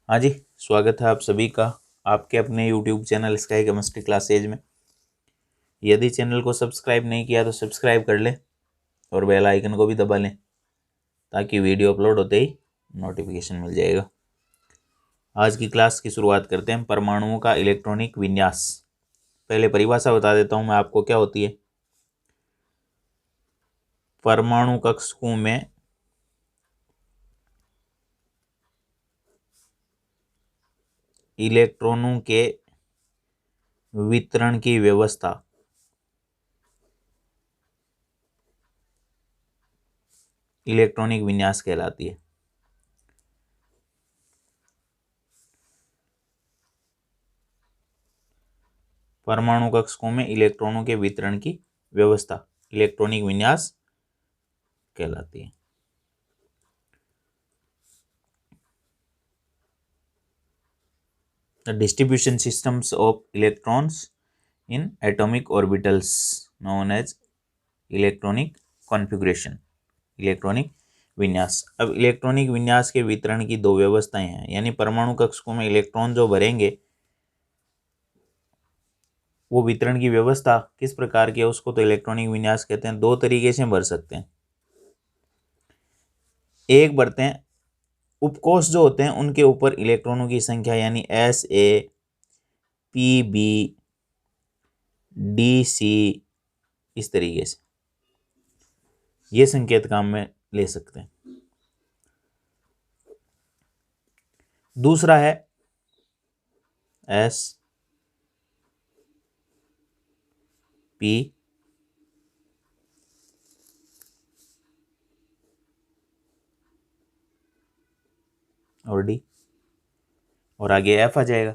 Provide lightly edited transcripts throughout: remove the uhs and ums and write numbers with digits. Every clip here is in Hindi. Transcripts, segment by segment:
हाँ जी, स्वागत है आप सभी का आपके अपने YouTube channel sky chemistry classes में। यदि चैनल को सब्सक्राइब नहीं किया तो सब्सक्राइब कर लें और बेल आइकन को भी दबा लें ताकि वीडियो अपलोड होते ही नोटिफिकेशन मिल जाएगा। आज की क्लास की शुरुआत करते हैं परमाणुओं का इलेक्ट्रॉनिक विन्यास। पहले परिभाषा बता देता हूँ मैं आपको क्या होती है। परमाणु कक्षकों में इलेक्ट्रॉनों के वितरण की व्यवस्था इलेक्ट्रॉनिक विन्यास कहलाती है। परमाणु कक्षकों में इलेक्ट्रॉनों के वितरण की व्यवस्था इलेक्ट्रॉनिक विन्यास कहलाती है। The distribution systems of electrons in atomic orbitals known as electronic configuration, electronic विन्यास। अब इलेक्ट्रॉनिक विन्यास के वितरण की दो व्यवस्थाएं हैं, यानी परमाणु कक्षकों में इलेक्ट्रॉन जो भरेंगे वो वितरण की व्यवस्था किस प्रकार की है उसको तो इलेक्ट्रॉनिक विन्यास कहते हैं। दो तरीके से भर सकते हैं। एक भरते हैं उपकोष जो होते हैं उनके ऊपर इलेक्ट्रॉनों की संख्या यानी SA, PB, DC इस तरीके से ये संकेत काम में ले सकते हैं। दूसरा है S, P और D और आगे F आ जाएगा।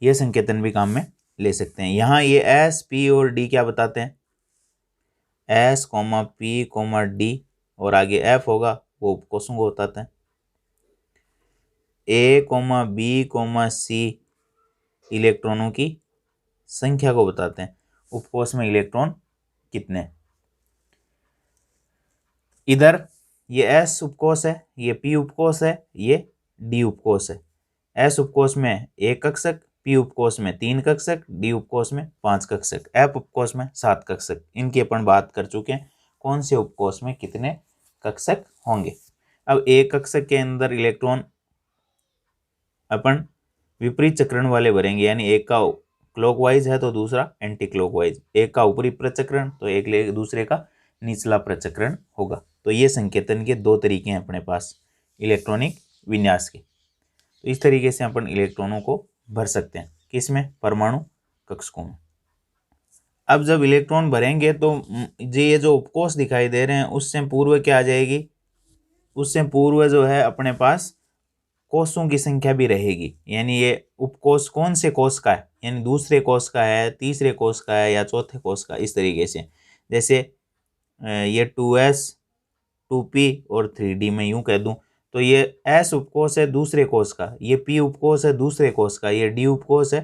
ये संकेतन भी काम में ले सकते हैं। यहाँ ये S, P और D क्या बताते हैं? S, P, D और आगे F होगा वो उपकोषों को बताते हैं। A, B, C इलेक्ट्रॉनों की संख्या को बताते हैं, उपकोष में इलेक्ट्रॉन कितने। इधर ये S उपकोष है, ये P उपकोष है, ये D उपकोष है। S उपकोष में 1 कक्षक, P उपकोष में 3 कक्षक, D उपकोष में 5 कक्षक, F उपकोष में 7 कक्षक। इनकी अपन बात कर चुके हैं कौन से उपकोष में कितने कक्षक होंगे। अब एक कक्षक के अंदर इलेक्ट्रॉन अपन विपरीत चक्रण वाले भरेंगे, यानी एक का क्लॉकवाइज है तो दूसरा एंटी क्लॉकवाइज, एक का ऊपरी प्रचक्रण तो एक दूसरे का निचला प्रचक्रण होगा। तो ये संकेतन के दो तरीके हैं अपने पास इलेक्ट्रॉनिक विन्यास के। तो इस तरीके से अपन इलेक्ट्रॉनों को भर सकते हैं किसमें? परमाणु कक्षकों में। अब जब इलेक्ट्रॉन भरेंगे तो ये जो उपकोष दिखाई दे रहे हैं उससे पूर्व क्या आ जाएगी? उससे पूर्व जो है अपने पास कोषों की संख्या भी रहेगी, यानी ये उपकोष कौन से कोष का है, यानी दूसरे कोष का है, तीसरे कोष का है या चौथे कोष का, इस तरीके से। जैसे ये 2S, 2P और 3D में यूं कह दूं तो ये S उपकोष है दूसरे कोष का, ये P उपकोष है दूसरे कोष का, ये D उपकोष है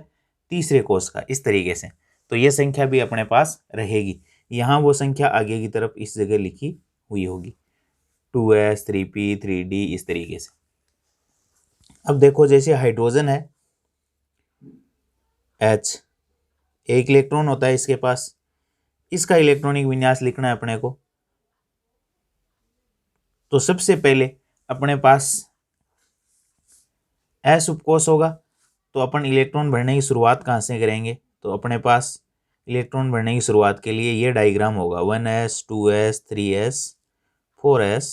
तीसरे कोष का, इस तरीके से। तो ये संख्या भी अपने पास रहेगी। यहाँ वो संख्या आगे की तरफ इस जगह लिखी हुई होगी 2S, 3P, 3D इस तरीके से। अब देखो जैसे हाइड्रोजन है H, एक इलेक्ट्रॉन होता है इसके पास, इसका इलेक्ट्रॉनिक विन्यास लिखना है अपने को। तो सबसे पहले अपने पास S उपकोष होगा तो अपन इलेक्ट्रॉन भरने की शुरुआत कहाँ से करेंगे? तो अपने पास इलेक्ट्रॉन भरने की शुरुआत के लिए ये डायग्राम होगा 1S, 2S, 3S, 4S,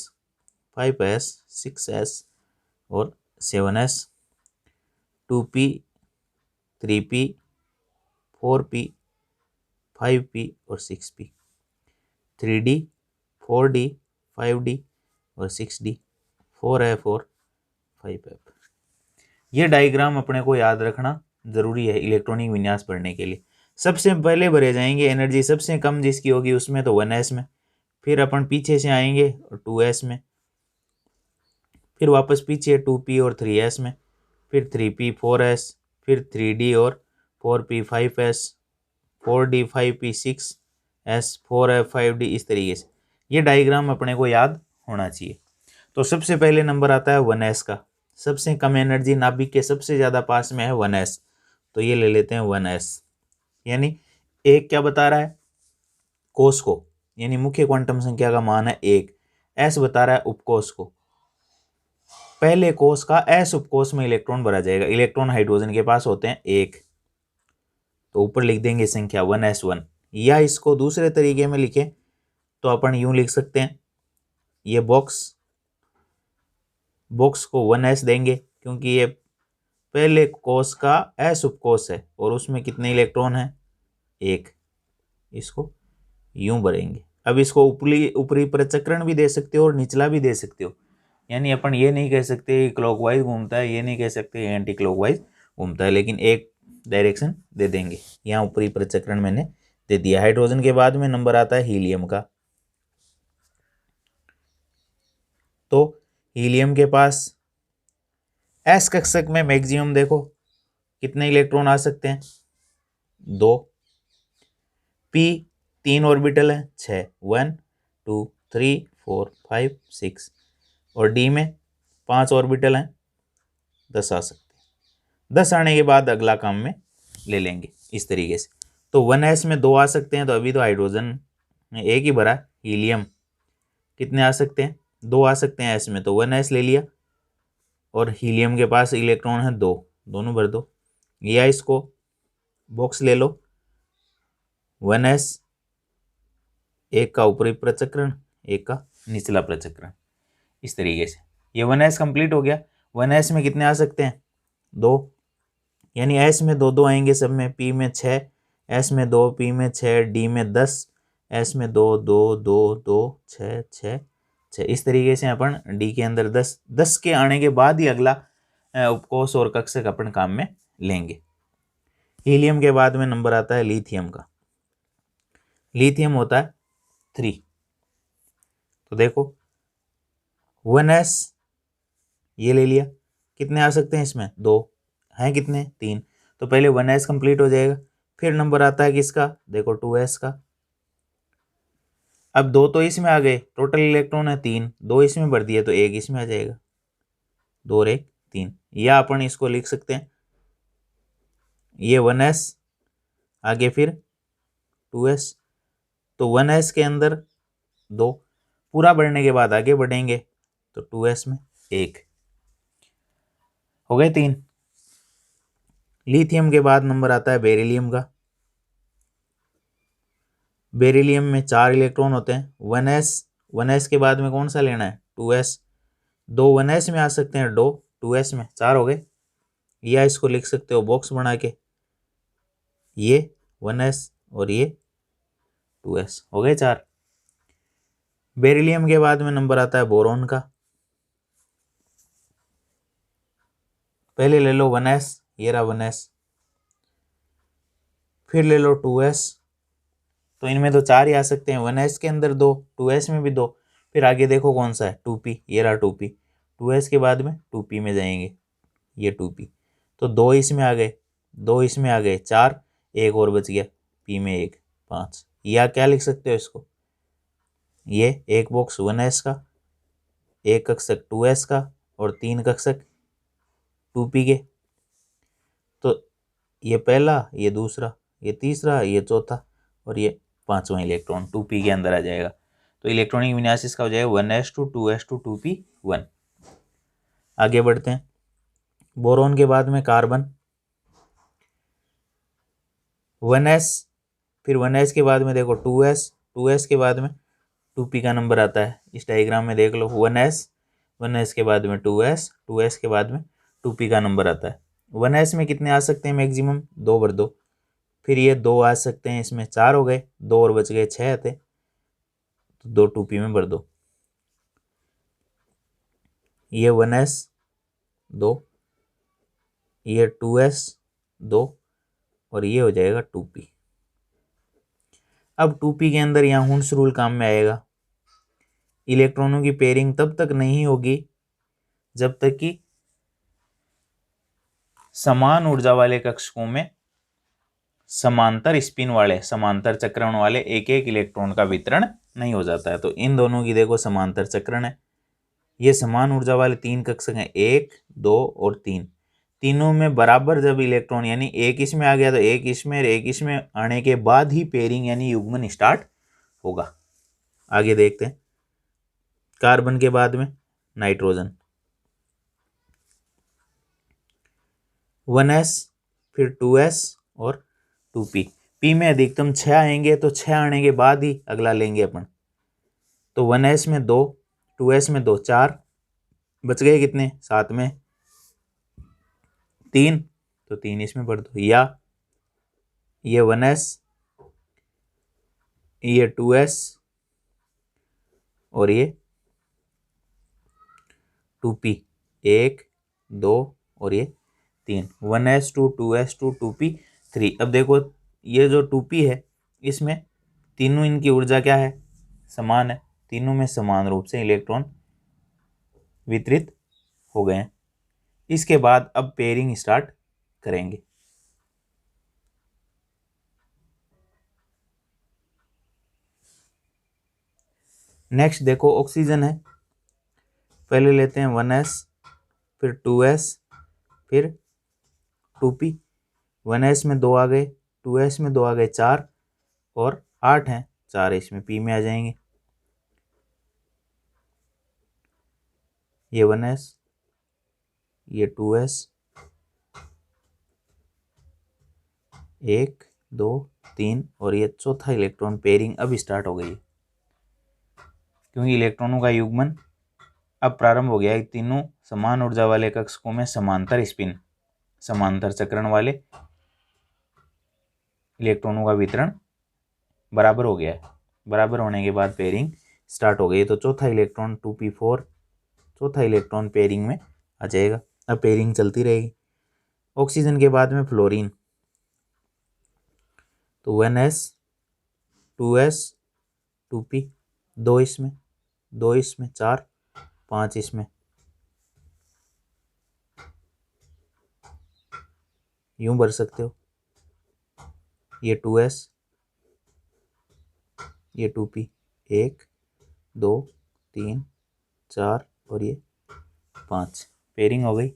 5S, 6S और 7S, 2P, 3P, 4P, 5P और 6P, 3D, 4D, 5D और 6D, 4F और 5F। ये डायग्राम अपने को याद रखना जरूरी है इलेक्ट्रॉनिक विन्यास भरने के लिए। सबसे पहले भरे जाएंगे एनर्जी सबसे कम जिसकी होगी उसमें तो 1S में, फिर अपन पीछे से आएंगे 2S में, फिर वापस पीछे 2P और 3S में, फिर 3P, 4S, फिर 3D और 4P, 5S, 4D, 5P, 6S, 4F, 5D इस तरीके से। ये डायग्राम अपने को याद होना चाहिए। तो सबसे पहले नंबर आता है 1S का, सबसे कम एनर्जी नाभिक के सबसे ज़्यादा पास में है 1s, तो ये ले लेते हैं 1s। यानी एक क्या बता रहा है, कोष को, यानी मुख्य क्वांटम संख्या का मान है 1। s बता रहा है उपकोष को। पहले कोष का s उपकोष में इलेक्ट्रॉन भरा जाएगा। इलेक्ट्रॉन हाइड्रोजन के पास होते हैं 1, तो ऊपर लिख देंगे संख्या 1s1। या इसको दूसरे तरीके में लिखें तो अपन यूं लिख सकते हैं, ये बॉक्स को 1s देंगे क्योंकि ये पहले कोष का s उपकोष है और उसमें कितने इलेक्ट्रॉन हैं, 1। इसको यूं भरेंगे। अब इसको ऊपरी प्रचक्रण भी दे सकते हो और निचला भी दे सकते हो। यानी अपन ये नहीं कह सकते क्लॉकवाइज घूमता है, ये नहीं कह सकते एंटी क्लॉकवाइज घूमता है, लेकिन एक डायरेक्शन दे देंगे। यहाँ ऊपरी प्रचक्रण मैंने दे दिया। हाइड्रोजन के बाद में नंबर आता है हीलियम का। तो हीलियम के पास s कक्षक में मैक्सिमम देखो कितने इलेक्ट्रॉन आ सकते हैं, 2। p 3 ऑर्बिटल है, 6, 1 2 3 4 5 6। और d में 5 ऑर्बिटल हैं, 10 आ सकते हैं। 10 आने के बाद अगला काम में ले लेंगे इस तरीके से। तो 1s में 2 आ सकते हैं, तो अभी तो हाइड्रोजन में 1 ही भरा। हीलियम कितने आ सकते हैं, 2 आ सकते हैं s में, तो 1s ले लिया। और हीलियम के पास इलेक्ट्रॉन है 2, दोनों भर दो। या इसको बॉक्स ले लो, 1s, एक का ऊपरी प्रचक्रण, एक का निचला प्रचक्रण, इस तरीके से। ये 1s कंप्लीट हो गया। 1s में कितने आ सकते हैं, 2। यानी s में 2 2 आएंगे सब में। p में 6, s में 2, p में 6, d में 10, s में 2 2 2 2 6 6 6। इस तरीके से अपन d के अंदर 10 के आने के बाद ही अगला उपकोष और कक्षक अपन काम में लेंगे। हीलियम के बाद में नंबर आता है लिथियम का। लिथियम होता है 3। तो देखो 1s ये ले लिया, कितने आ सकते हैं इसमें, 2 हैं, कितने, 3। तो पहले 1s कंप्लीट हो जाएगा। फिर नंबर आता है किसका, देखो 2s का। अब 2 तो इसमें आ गए, टोटल इलेक्ट्रॉन है 3, 2 इसमें भर दिए तो 1 इसमें आ जाएगा, 2 और 1 3। या अपन इसको लिख सकते हैं, ये 1s आगे फिर 2s। तो 1s के अंदर 2 पूरा बढ़ने के बाद आगे बढ़ेंगे तो 2s में 1 हो गए, 3। लिथियम के बाद नंबर आता है बेरिलियम का। बेरिलियम में 4 इलेक्ट्रॉन होते हैं। 1s के बाद में कौन सा लेना है, 2s। 2 1s में आ सकते हैं, 2 2s में, 4 हो गए। या इसको लिख सकते हो बॉक्स बना के, ये 1s और ये 2s, हो गए 4। बेरिलियम के बाद में नंबर आता है बोरॉन का। पहले ले लो 1s, ये रहा 1s। फिर ले लो 2s, तो इनमें तो 4 ही आ सकते हैं। 1s के अंदर 2, 2s में भी 2। फिर आगे देखो कौन सा है, 2p, ये रहा 2p। 2s के बाद में 2p में जाएंगे, ये 2p। तो 2 इसमें आ गए, 2 इसमें आ गए, 4, 1 और बच गया, p में 1, 5। या क्या लिख सकते हो इसको, ये एक बॉक्स 1s का, एक कक्षक 2s का और 3 कक्षक 2p के। तो ये पहला, ये दूसरा, ये तीसरा, ये चौथा और ये 5वां इलेक्ट्रॉन 2p के अंदर आ जाएगा। तो इलेक्ट्रॉनिक विन्यास इसका हो जाएगा 1s2 2s2 2p1। आगे बढ़ते हैं। बोरॉन के बाद में कार्बन, 1s, फिर 1s के बाद में देखो 2s के बाद में 2p का नंबर आता है। इस डायग्राम में देख लो, 1s के बाद में 2s के बाद में 2p का नंबर आता है। 1s में कितने आ सकते हैं मैक्सिमम, 2 भर दो। फिर ये 2 आ सकते हैं, इसमें 4 हो गए, 2 और बच गए, 6 आते, तो 2 2p में भर दो। ये 1s 2, ये 2s 2 और ये हो जाएगा 2p। अब 2p के अंदर यहाँ हुंस रूल काम में आएगा। इलेक्ट्रॉनों की पेयरिंग तब तक नहीं होगी जब तक कि समान ऊर्जा वाले कक्षकों में समांतर स्पिन वाले, समांतर चक्रण वाले एक एक इलेक्ट्रॉन का वितरण नहीं हो जाता है। तो इन दोनों की देखो समांतर चक्रण है, ये समान ऊर्जा वाले 3 कक्षक हैं, 1, 2 और 3। तीनों में बराबर जब इलेक्ट्रॉन यानी एक इसमें आ गया तो एक इसमें और एक इसमें आने के बाद ही पेयरिंग यानी युग्मन स्टार्ट होगा। आगे देखते हैं। कार्बन के बाद में नाइट्रोजन, 1s फिर 2s और 2p। पी में अधिकतम 6 आएंगे तो 6 आने के बाद ही अगला लेंगे अपन। तो 1s में 2, 2s में 2, 4 बच गए कितने, 7 में 3, तो 3 इसमें भर दो। या ये 1s, ये 2s और ये 2p, 1, 2 और ये 3, 1s2, 2s2, 2p, 3। अब देखो ये जो 2p है इसमें तीनों इनकी ऊर्जा क्या है, समान है। तीनों में समान रूप से इलेक्ट्रॉन वितरित हो गए हैं। इसके बाद अब पेयरिंग स्टार्ट करेंगे। नेक्स्ट देखो ऑक्सीजन है। पहले लेते हैं 1s फिर 2s फिर 2p। 1s में 2 आ गए, 2s में 2 आ गए, 4 और 8 हैं, 4 इसमें p में आ जाएंगे। ये 1s, ये 2s, 1, 2, 3 और ये चौथा इलेक्ट्रॉन। पेयरिंग अब स्टार्ट हो गई है क्योंकि इलेक्ट्रॉनों का युग्मन अब प्रारंभ हो गया है। तीनों समान ऊर्जा वाले कक्षकों में समांतर स्पिन, समांतर चक्रण वाले इलेक्ट्रॉनों का वितरण बराबर हो गया है। बराबर होने के बाद पेयरिंग स्टार्ट हो गई। तो चौथा इलेक्ट्रॉन 2p4, चौथा इलेक्ट्रॉन पेयरिंग में आ जाएगा। अब पेयरिंग चलती रहेगी। ऑक्सीजन के बाद में फ्लोरीन, तो 1s, 2s, 2p, 2 इसमें, 2 इसमें, 4, 5 इसमें। यूं भर सकते हो, ये 2s, ये 2p, 1, 2, 3, 4 और ये 5। पेयरिंग हो गई।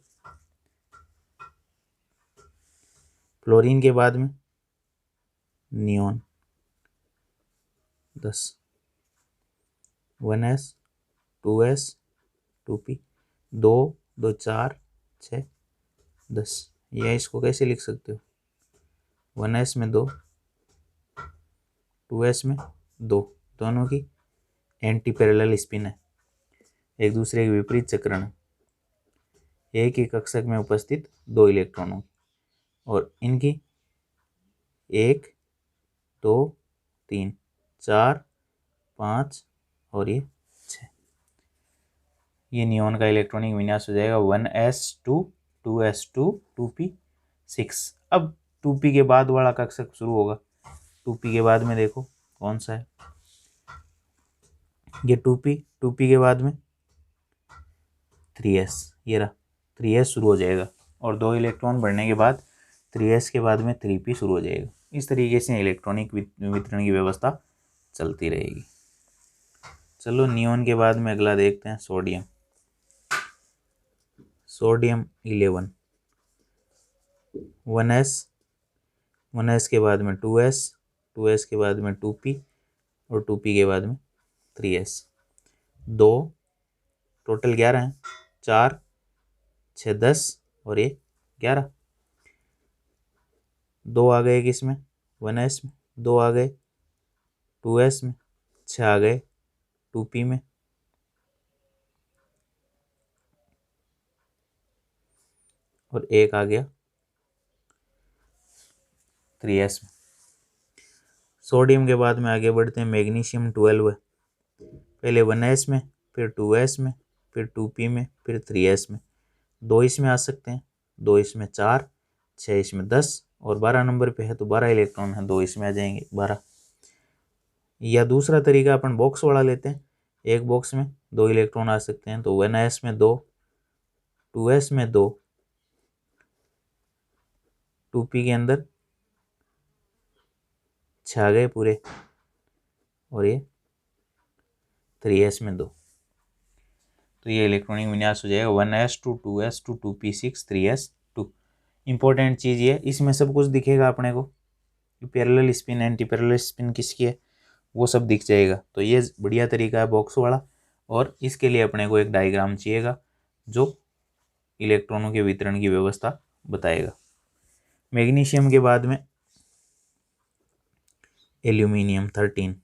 फ्लोरीन के बाद में नियोन, 10, 1s, 2s, 2p, 2, 2, 4, 6, 10। या इसको कैसे लिख सकते हो, 1s में 2, 2s में 2, दोनों की एंटी पैरेलल स्पिन है, एक दूसरे के विपरीत चक्रण है। एक ही कक्षक में उपस्थित 2 इलेक्ट्रॉनों और इनकी 1, 2, 3, 4, 5 और ये 6। ये नियोन का इलेक्ट्रॉनिक विन्यास हो जाएगा 1s2, 2s2, 2p, 6। अब 2p के बाद वाला कक्षक शुरू होगा। 2p के बाद में देखो कौन सा है, ये 2p, 2p के बाद में 3s, ये रहा 3s शुरू हो जाएगा और 2 इलेक्ट्रॉन बढ़ने के बाद 3s के बाद में 3p शुरू हो जाएगा। इस तरीके से इलेक्ट्रॉनिक वितरण की व्यवस्था चलती रहेगी। चलो नियोन के बाद में अगला देखते हैं सोडियम। सोडियम 11, 1s, 1s के बाद में 2s, 2s के बाद में 2p और 2p के बाद में 3s। 2 टोटल 11 हैं, 4, 6, 10 और ये 11। 2 आ गए किसमें, 1s में, 2 आ गए 2s में, 6 आ गए 2p में और 1 आ गया 3s में। सोडियम के बाद में आगे बढ़ते हैं। मैग्नीशियम 12 है। पहले 1s में, फिर 2s में, फिर 2p में, फिर 3s में। 2 इसमें आ सकते हैं, 2 इसमें, 4, 6 इसमें, 10 और 12 नंबर पे है तो 12 इलेक्ट्रॉन है, 2 इसमें आ जाएंगे 12। या दूसरा तरीका अपन बॉक्स वाला लेते हैं। एक बॉक्स में 2 इलेक्ट्रॉन आ सकते हैं, तो 1s में 2, 2s में 2, 2p के अंदर 6 आ गए पूरे और ये 3s में 2। तो ये इलेक्ट्रॉनिक विन्यास हो जाएगा 1s2 2s2 2p6 3s2। Important चीज़ ये, इसमें सब कुछ दिखेगा अपने को, parallel spin anti parallel spin किसकी है वो सब दिख जाएगा। तो ये बढ़िया तरीका है बॉक्स वाला। और इसके लिए अपने को एक डायग्राम चाहिएगा जो इलेक्ट्रॉनों के वितरण की व्यवस्था बताएगा। मैग्नीशियम के बाद में एल्यूमिनियम 13,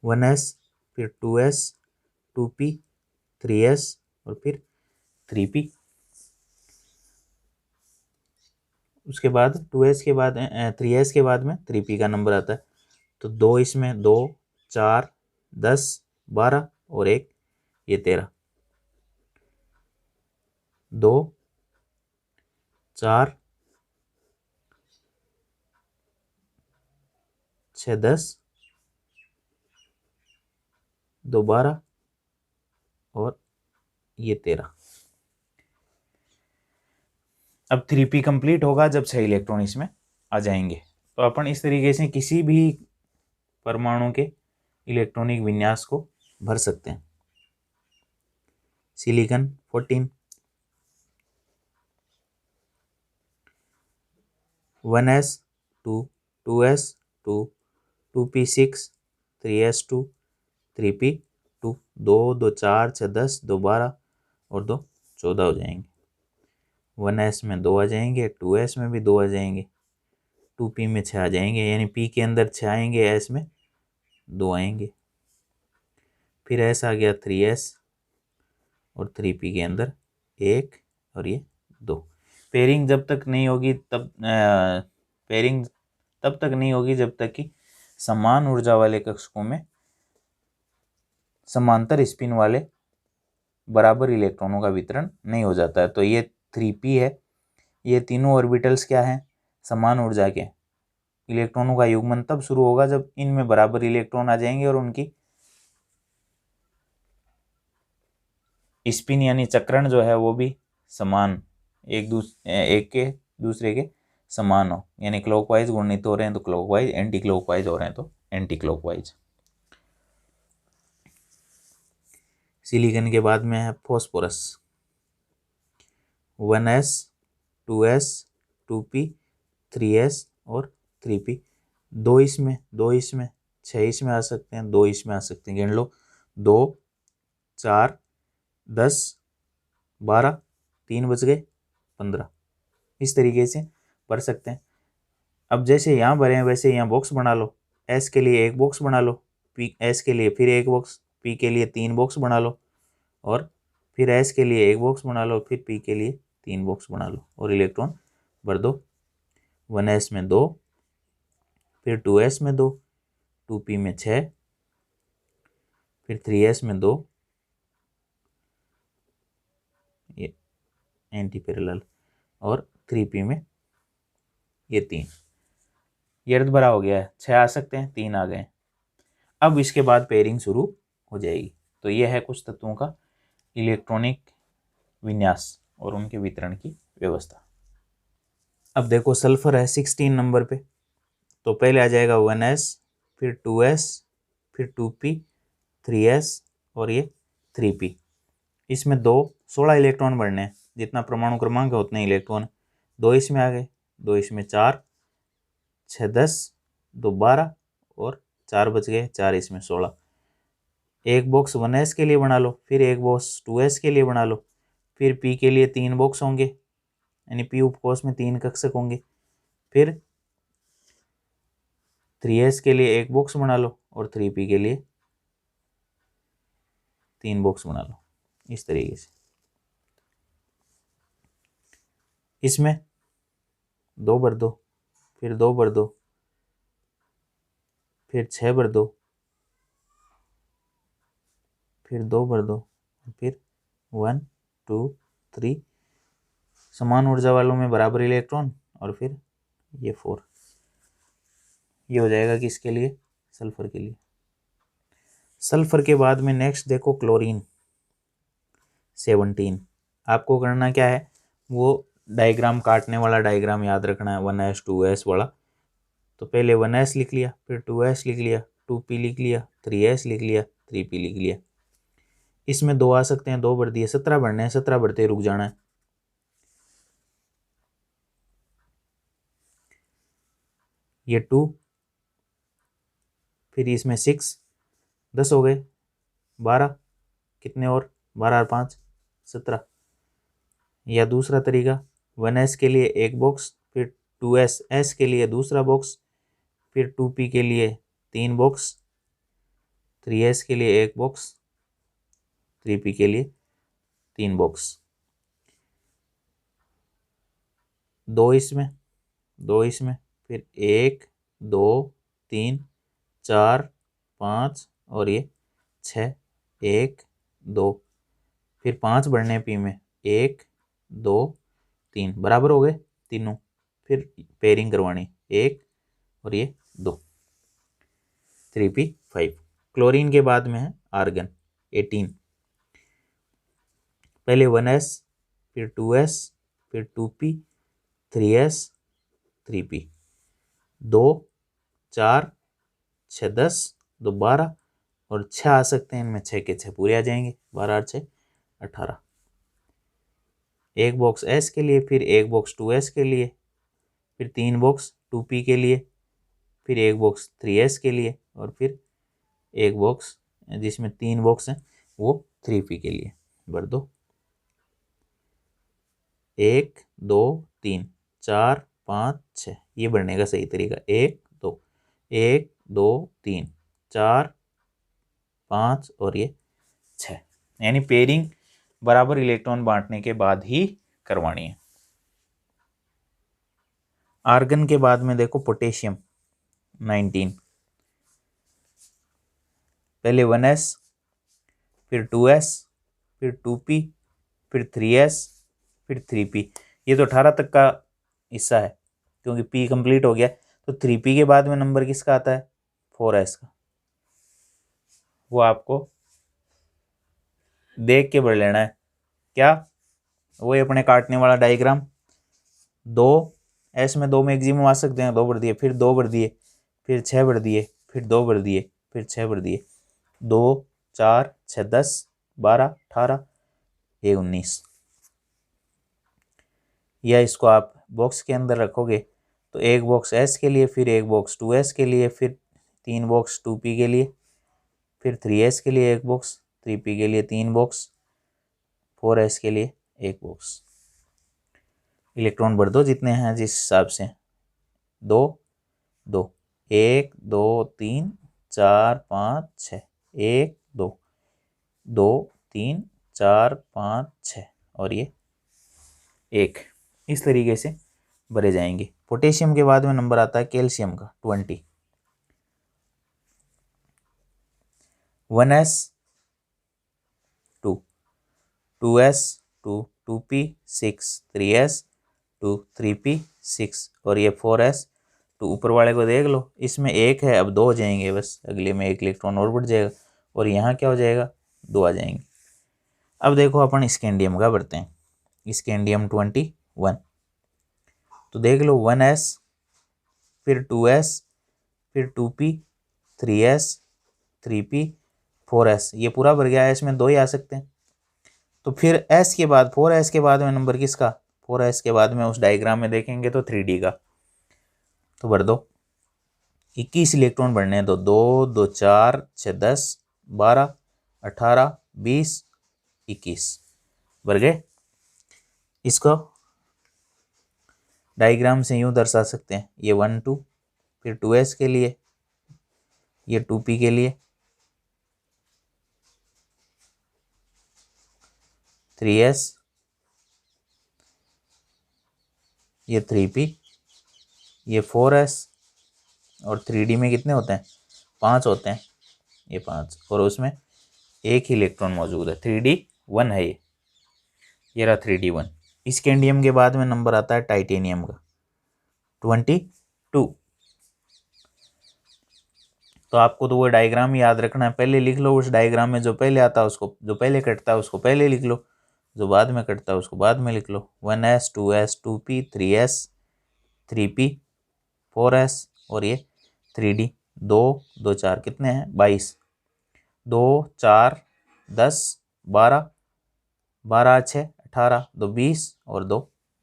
1s फिर 2s 2p 3s और फिर 3p। उसके बाद 2s के बाद 3s के बाद में 3p का नंबर आता है। तो 2 इसमें 2 4 10 12 और 1 ये 13। 2 4 6 10 2 12 और ये 13। अब 3p कंप्लीट होगा जब 6 इलेक्ट्रॉन इसमें आ जाएंगे। तो अपन इस तरीके से किसी भी परमाणु के इलेक्ट्रॉनिक विन्यास को भर सकते हैं। Silicon 14, 1s 2 2s 2 2p6 3s2 3p2 2 2 4 6 10 2 12 और 2 14 हो जाएंगे। 1s में 2 आ जाएंगे, 2s में भी 2 आ जाएंगे, 2p में 6 आ जाएंगे, यानी p के अंदर 6 आएंगे, s में 2 आएंगे। फिर s आ गया 3s और 3p के अंदर 1 और ये 2। पेयरिंग जब तक नहीं होगी पेयरिंग तब तक नहीं होगी जब तक कि समान ऊर्जा वाले कक्षकों में समांतर स्पिन वाले बराबर इलेक्ट्रॉनों का वितरण नहीं हो जाता है। तो ये 3p है, ये तीनों ऑर्बिटल्स क्या हैं, समान ऊर्जा के। इलेक्ट्रॉनों का युग्मन तब शुरू होगा जब इनमें बराबर इलेक्ट्रॉन आ जाएंगे और उनकी स्पिन यानी चक्रण जो है वो भी समान एक के दूसरे के समान हो, यानी क्लॉकवाइज घूर्णित हो रहे हैं तो क्लॉकवाइज, एंटी क्लॉकवाइज हो रहे हैं तो एंटी क्लॉकवाइज। सिलिकॉन के बाद में है phosphorus, 1s 2s 2p 3s और 3p। 2 इसमें 6 इसमें आ सकते हैं, 2 इसमें आ सकते हैं, गिन लो 2 4 10 12 3 बच गए 15। इस तरीके से भर सकते हैं। अब जैसे यहाँ भरे हैं वैसे यहाँ बॉक्स बना लो। s के लिए एक बॉक्स बना लो, s के लिए फिर एक बॉक्स, p के लिए 3 बॉक्स बना लो और फिर s के लिए एक बॉक्स बना लो, फिर p के लिए 3 बॉक्स बना लो और इलेक्ट्रॉन भर दो। 1s में 2, फिर 2s में 2, 2p में 6, फिर 3s में 2, ये एंटी पैरेलल, और 3p में ये 3। ये अर्ध भरा हो गया है, 6 आ सकते हैं, 3 आ गए। अब इसके बाद पेयरिंग शुरू हो जाएगी। तो ये है कुछ तत्वों का इलेक्ट्रॉनिक विन्यास और उनके वितरण की व्यवस्था। अब देखो सल्फर है 16 नंबर पे। तो पहले आ जाएगा 1s, फिर 2s, फिर 2p 3s और ये 3p। इसमें 16 इलेक्ट्रॉन बढ़ने हैं, जितना परमाणु क्रमांक है उतने इलेक्ट्रॉन। 2 इसमें आ गए, 2 इसमें 4 6 10 2 12 और 4 बच गए, 4 इसमें 16। एक बॉक्स 1s के लिए बना लो, फिर एक बॉक्स 2s के लिए बना लो, फिर p के लिए 3 बॉक्स होंगे, यानी p उपकोष में 3 कक्षक होंगे। फिर 3s के लिए एक बॉक्स बना लो और 3p के लिए 3 बॉक्स बना लो। इस तरीके से इसमें 2 भर दो, फिर 2 भर दो, फिर 6 भर दो, फिर 2 भर दो, फिर 1 2 3 समान ऊर्जा वालों में बराबर इलेक्ट्रॉन और फिर ये 4। ये हो जाएगा किसके लिए, सल्फर के लिए। सल्फर के बाद में नेक्स्ट देखो क्लोरीन 17। आपको करना क्या है, वो डायग्राम काटने वाला डायग्राम याद रखना है, 1s 2s वाला। तो पहले 1s लिख लिया, फिर 2s लिख लिया, 2p लिख लिया, 3s लिख लिया, 3p लिख लिया। इसमें 2 आ सकते हैं, 2 भर दिए, 17 भरने हैं, 17 भरते रुक जाना है। ये 2, फिर इसमें 6, 10 हो गए, 12 कितने और 12 और 5 17। या दूसरा तरीका 1s के लिए एक बॉक्स, फिर 2s के लिए दूसरा बॉक्स, फिर 2p के लिए 3 बॉक्स, 3s के लिए एक बॉक्स, 3p के लिए 3 बॉक्स। 2 इसमें, 2 इसमें, फिर 1 2 3 4 5 और ये 6, 1 2, फिर 5 बढ़ने पी में, 1 2 3 बराबर हो गए तीनों। फिर पेयरिंग करवानी, 1 और ये 2, 3p5। क्लोरीन के बाद में है आर्गन 18। पहले 1s, फिर 2s, फिर 2p, 3s, 3p, 2 4 6 10, 2 12 और 6 आ सकते हैं, इनमें 6 के 6 पूरे आ जाएंगे, 12 और 6 18। एक बॉक्स s के लिए, फिर एक बॉक्स 2s के लिए, फिर 3 बॉक्स 2p के लिए, फिर एक बॉक्स 3s के लिए और फिर एक बॉक्स जिसमें 3 बॉक्स हैं वो 3p के लिए। भर दो, 1 2 3 4 5 6, ये भरने का सही तरीका 1 2 1 2 3 4 5 और ये 6, यानी पेयरिंग बराबर इलेक्ट्रॉन बांटने के बाद ही करवानी है। आर्गन के बाद में देखो पोटेशियम 19। पहले 1s, फिर 2s, फिर 2p, फिर 3s, फिर 3p। ये तो 18 तक का हिस्सा है, क्योंकि p कंप्लीट हो गया। तो 3p के बाद में नंबर किसका आता है, 4s का। वो आपको देख के भर लेना है। क्या, वो अपने काटने वाला डायग्राम। 2 s में 2 मैक्सिमम आ सकते हैं, 2 भर दिए, फिर 2 भर दिए, फिर 6 भर दिए, फिर 2 भर दिए, फिर 6 भर दिए, 2 4 6 10 12 18 ये 19। या इसको आप बॉक्स के अंदर रखोगे तो एक बॉक्स s के लिए, फिर एक बॉक्स 2s के लिए, फिर 3 बॉक्स 2p के लिए, फिर 3s के लिए एक बॉक्स, 3p के लिए 3 बॉक्स, 4s के लिए एक बॉक्स। इलेक्ट्रॉन भर दो जितने हैं जिस हिसाब से, 2 2 1 2 3 4 5 6, 1 2 2 3 4 5 6 और ये 1। इस तरीके से भरे जाएंगे। पोटेशियम के बाद में नंबर आता है कैल्शियम का 20। 1s 2, 2s 2, 2p 6, 3s 2, 3p 6 और ये 4s 2। ऊपर वाले को देख लो, इसमें 1 है, अब 2 हो जाएंगे, बस अगले में 1 इलेक्ट्रॉन और बढ़ जाएगा और यहाँ क्या हो जाएगा, 2 आ जाएंगे। अब देखो अपन स्कैंडियम का भरते हैं। स्कैंडियम 21। तो देख लो 1s, फिर 2s, फिर 2p, 3s, 3p, 4s, ये पूरा भर गया है। इसमें 2 ही आ सकते हैं। तो फिर s के बाद 4s के बाद में नंबर किसका, 4s के बाद में उस डायग्राम में देखेंगे तो 3d का। तो भर दो, 21 इलेक्ट्रॉन भरने हैं। तो 2 2 4 6 10 12 18 20 21 भर गए। इसको डायग्राम से यूं दर्शा सकते हैं, ये 1 2, फिर 2s के लिए, ये 2p के लिए, 3s, ये 3p, ये 4s और 3d में कितने होते हैं, 5 होते हैं, ये 5 और उसमें एक ही इलेक्ट्रॉन मौजूद है, 3d1 है ये रहा 3d1। स्कैंडियम के बाद में नंबर आता है टाइटेनियम का 22। तो आपको तो वो डायग्राम याद रखना है, पहले लिख लो। उस डायग्राम में जो पहले आता है उसको, जो पहले कटता है उसको पहले लिख लो, जो बाद में कटता है उसको बाद में लिख लो। 1s 2s 2p 3s 3p 4s और ये 3d 2 2 4 कितने हैं, 22। 2 4 10 12, 12 6 18, 2 20 और 2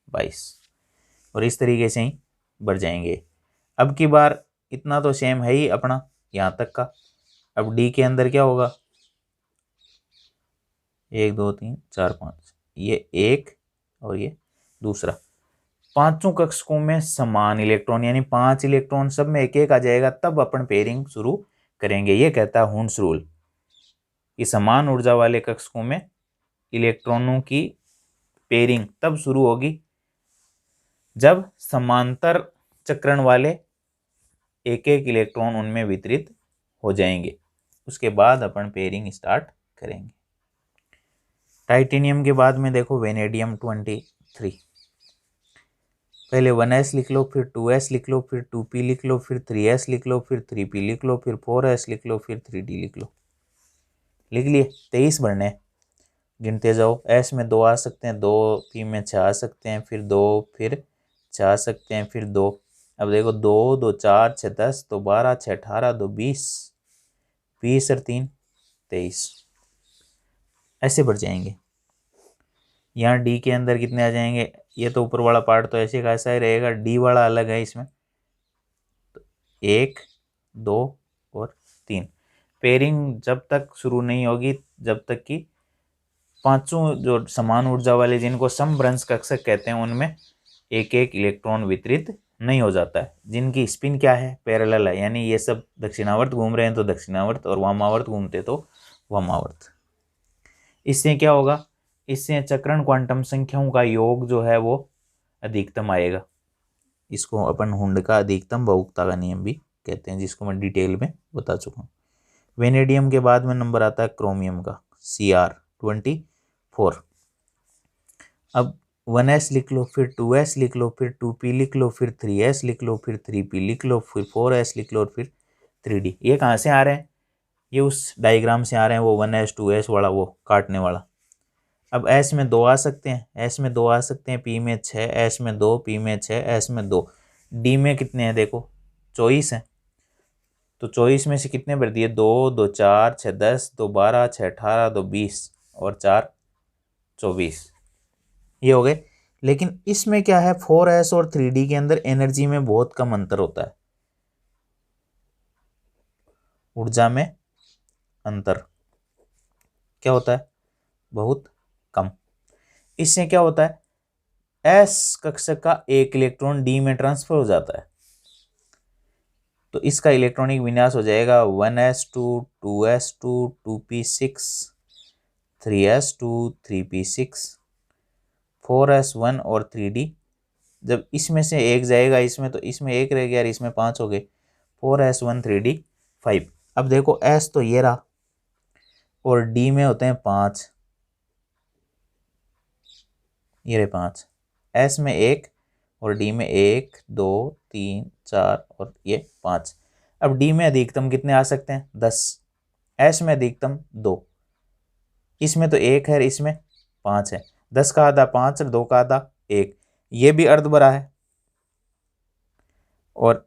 22 और इस तरीके से ही बढ़ जाएंगे। अब की बार इतना तो सेम है ही अपना यहाँ तक का। अब डी के अंदर क्या होगा, 1 2 3 4 5, ये एक और ये दूसरा। पांचों कक्षकों में समान इलेक्ट्रॉन यानी 5 इलेक्ट्रॉन सब में एक एक आ जाएगा, तब अपन पेयरिंग शुरू करेंगे। ये कहता है हुंड्स रूल कि समान ऊर्जा वाले कक्षकों में इलेक्ट्रॉनों की पेयरिंग तब शुरू होगी जब समांतर चक्रण वाले एक एक इलेक्ट्रॉन उनमें वितरित हो जाएंगे, उसके बाद अपन पेयरिंग स्टार्ट करेंगे। टाइटेनियम के बाद में देखो वेनेडियम 23। पहले 1s लिख लो, फिर 2s लिख लो, फिर 2p लिख लो, फिर 3s लिख लो, फिर 3p लिख लो, फिर 4s लिख लो, फिर 3d लिख लो। लिख लिए? 23 बढ़ने, गिनते जाओ। s में 2 आ सकते हैं, 2, p में 6 आ सकते हैं, फिर 2, फिर 6 आ सकते हैं, फिर 2। अब देखो 2 2 4 6 10, 2 12 6 18, 2 20, 20 और 3 23, ऐसे बढ़ जाएंगे। यहाँ डी के अंदर कितने आ जाएंगे, ये तो ऊपर वाला पार्ट तो ऐसे का ऐसा ही रहेगा, डी वाला अलग है इसमें। तो 1 2 और 3। पेयरिंग जब तक शुरू नहीं होगी जब तक कि पांचों जो समान ऊर्जा वाले जिनको समभ्रंश कक्षक कहते हैं उनमें एक एक इलेक्ट्रॉन वितरित नहीं हो जाता है, जिनकी स्पिन क्या है, पैरेलल है, यानी ये सब दक्षिणावर्त घूम रहे हैं तो दक्षिणावर्त और वामावर्त घूमते तो वामावर्त। इससे क्या होगा, इससे चक्रण क्वांटम संख्याओं का योग जो है वो अधिकतम आएगा। इसको अपन हुंड का अधिकतम बहुपता का नियम भी कहते हैं, जिसको मैं डिटेल में बता चुका हूँ। वेनेडियम के बाद में नंबर आता है क्रोमियम का, Cr24। अब 1s लिख लो, फिर 2s लिख लो, फिर 2p लिख लो, फिर 3s लिख लो, फिर 3p लिख लो, फिर 4s लिख लो और फिर 3d। ये कहाँ से आ रहे हैं, ये उस डायग्राम से आ रहे हैं, वो 1s 2s वाला, वो काटने वाला। अब s में 2 आ सकते हैं, s में 2 आ सकते हैं, p में 6, s में 2, p में 6, s में 2, d में कितने हैं देखो 24 हैं। तो 24 में से कितने भर दिए, 2 2 4 6 10, 2 12 6 18, 2 20 और 4 24, ये हो गए। लेकिन इसमें क्या है, 4s और 3d के अंदर एनर्जी में बहुत कम अंतर होता है, ऊर्जा में अंतर क्या होता है, बहुत कम। इससे क्या होता है, s कक्षक का एक इलेक्ट्रॉन d में ट्रांसफर हो जाता है, तो इसका इलेक्ट्रॉनिक विन्यास हो जाएगा 1s2 2s2 2p6 3s2 3p6 4s1 और 3d। जब इसमें से एक जाएगा इसमें, तो इसमें एक रह गया और इसमें 5 हो गए, 4s1 3d 5। अब देखो s तो ये रहा और d में होते हैं 5, ये रहे 5, s में 1 और d में 1 2 3 4 और ये 5। अब d में अधिकतम कितने आ सकते हैं, 10, s में अधिकतम 2, इसमें तो 1 है, इसमें 5 है, 10 का आधा 5 और 2 का आधा 1, ये भी अर्ध भरा है और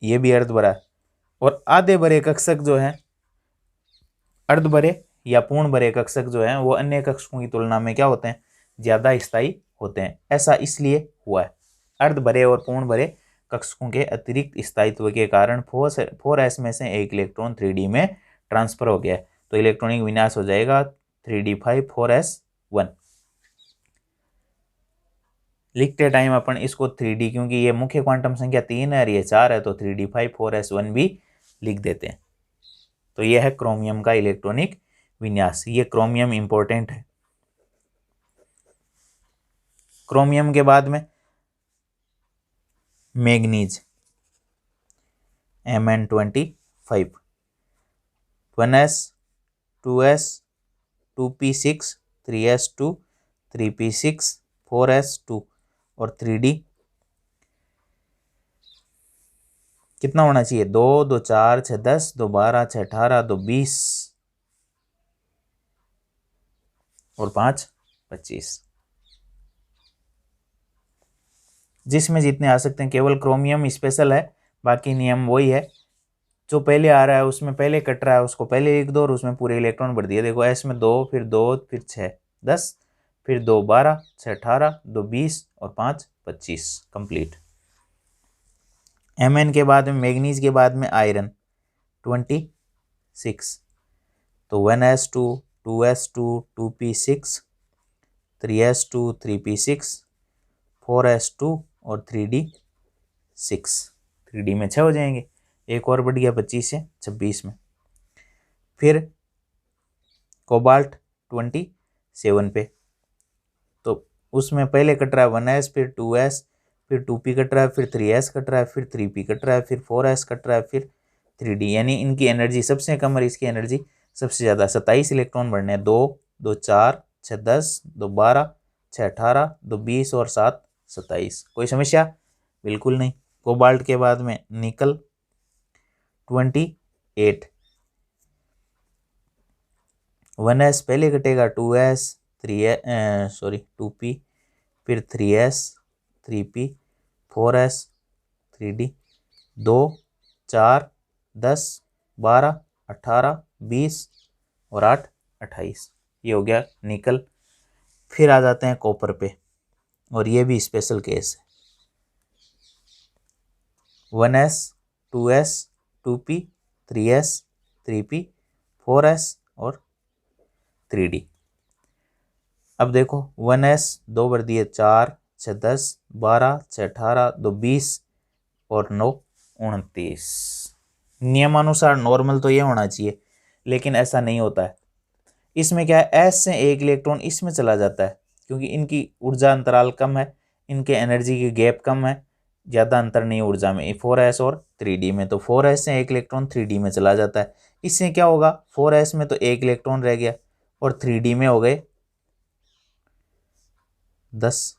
ये भी अर्ध भरा है। और आधे भरे कक्षक जो है, अर्ध भरे या पूर्ण भरे कक्षक जो हैं वो अन्य कक्षकों की तुलना में क्या होते हैं, ज्यादा स्थायी होते हैं। ऐसा इसलिए हुआ है, अर्ध भरे और पूर्ण भरे कक्षकों के अतिरिक्त स्थायित्व के कारण 4s में से एक इलेक्ट्रॉन 3d में ट्रांसफर हो गया है, तो इलेक्ट्रॉनिक विन्यास हो जाएगा 3d5 4s1। लिखते टाइम अपन इसको 3d, क्योंकि ये मुख्य क्वांटम संख्या 3 है और ये 4 है, तो 3d5 4s1 भी लिख देते हैं। तो यह है क्रोमियम का इलेक्ट्रॉनिक विन्यास। ये क्रोमियम इंपॉर्टेंट है। क्रोमियम के बाद में manganese Mn25, 1s 2s 2p6 3s2 3p6 4s2 और 3d कितना होना चाहिए, 2 2 4 6 10, 2 12 6 18, 2 20 और 5 25, जिसमें जितने आ सकते हैं। केवल क्रोमियम स्पेशल है, बाकी नियम वही है। जो पहले आ रहा है उसमें पहले कट रहा है उसको पहले लिख दो और उसमें पूरे इलेक्ट्रॉन भर दिए। देखो s में 2 फिर 2 फिर 6 10 फिर 2 12 6 18 2 20 और 5 25 कंप्लीट। Mn के बाद में मैग्नीज के बाद में आयरन 26 तो 1s2 2s2 2p6 3s2 3p6 4s2 और 3d6 3d में 6 हो जाएंगे। एक और बढ़ गया 25 से 26 में। फिर कोबाल्ट 27 पे तो उसमें पहले कट रहा है 1s फिर 2s फिर 2p कट रहा है फिर 3s कट रहा है फिर 3p कट रहा है फिर 4s कट रहा है फिर 3d, यानी इनकी एनर्जी सबसे कम और इसकी एनर्जी सबसे ज़्यादा। 27 इलेक्ट्रॉन बढ़ने हैं, 2 2 4 6 10 2 12 6 18 2 20 और 7 27। कोई समस्या? बिल्कुल नहीं। कोबाल्ट के बाद में निकल 28 1s पहले कटेगा 2s 2p फिर 3s 3p 4s 3d 2 4 10 12 18 20 और 8 28। ये हो गया निकल। फिर आ जाते हैं कॉपर पे और ये भी स्पेशल केस है। 1s 2s 2p 3s 3p 4s और 3d। अब देखो 1s 2 भर दिए 4 6 10 12 6 18 2 20 और 9 29। नियमानुसार नॉर्मल तो ये होना चाहिए लेकिन ऐसा नहीं होता है। इसमें क्या है, एस से एक इलेक्ट्रॉन इसमें चला जाता है क्योंकि इनकी ऊर्जा अंतराल कम है, इनके एनर्जी की गैप कम है, ज़्यादा अंतर नहीं ऊर्जा में 4s और 3d में। तो 4s से एक इलेक्ट्रॉन 3d में चला जाता है। इससे क्या होगा, 4s में तो एक इलेक्ट्रॉन रह गया और 3d में हो गए 10।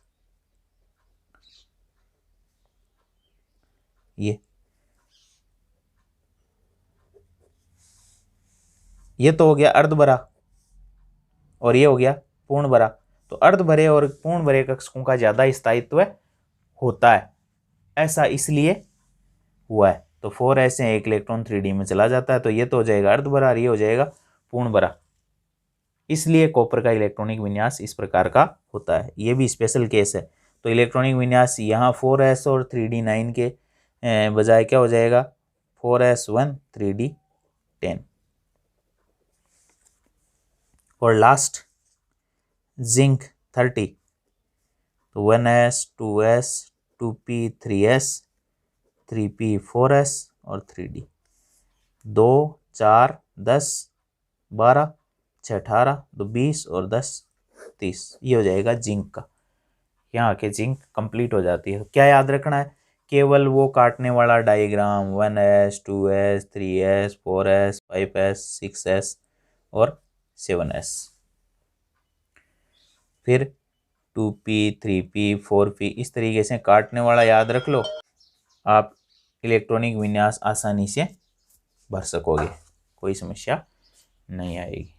ये तो हो गया अर्ध भरा और ये हो गया पूर्ण भरा। तो अर्ध भरे और पूर्ण भरे कक्षकों का ज़्यादा स्थायित्व होता है, ऐसा इसलिए हुआ है। तो 4s से एक इलेक्ट्रॉन 3d में चला जाता है। तो ये तो हो जाएगा अर्ध भरा और ये हो जाएगा पूर्ण भरा। इसलिए कॉपर का इलेक्ट्रॉनिक विन्यास इस प्रकार का होता है। ये भी स्पेशल केस है। तो इलेक्ट्रॉनिक विन्यास यहाँ 4s और 3d9 के बजाय क्या हो जाएगा, 4s1 3d10। और लास्ट जिंक 30 तो 1s 2s 2p 3s 3p 4s और 3d 2 4 10 12 6 18 2 20 और 10 30। ये हो जाएगा जिंक का। यहाँ के जिंक कंप्लीट हो जाती है। तो क्या याद रखना है, केवल वो काटने वाला diagram 1s 2s 3s 4s 5s 6s और 7s, फिर 2p 3p 4p इस तरीके से काटने वाला याद रख लो, आप इलेक्ट्रॉनिक विन्यास आसानी से भर सकोगे, कोई समस्या नहीं आएगी।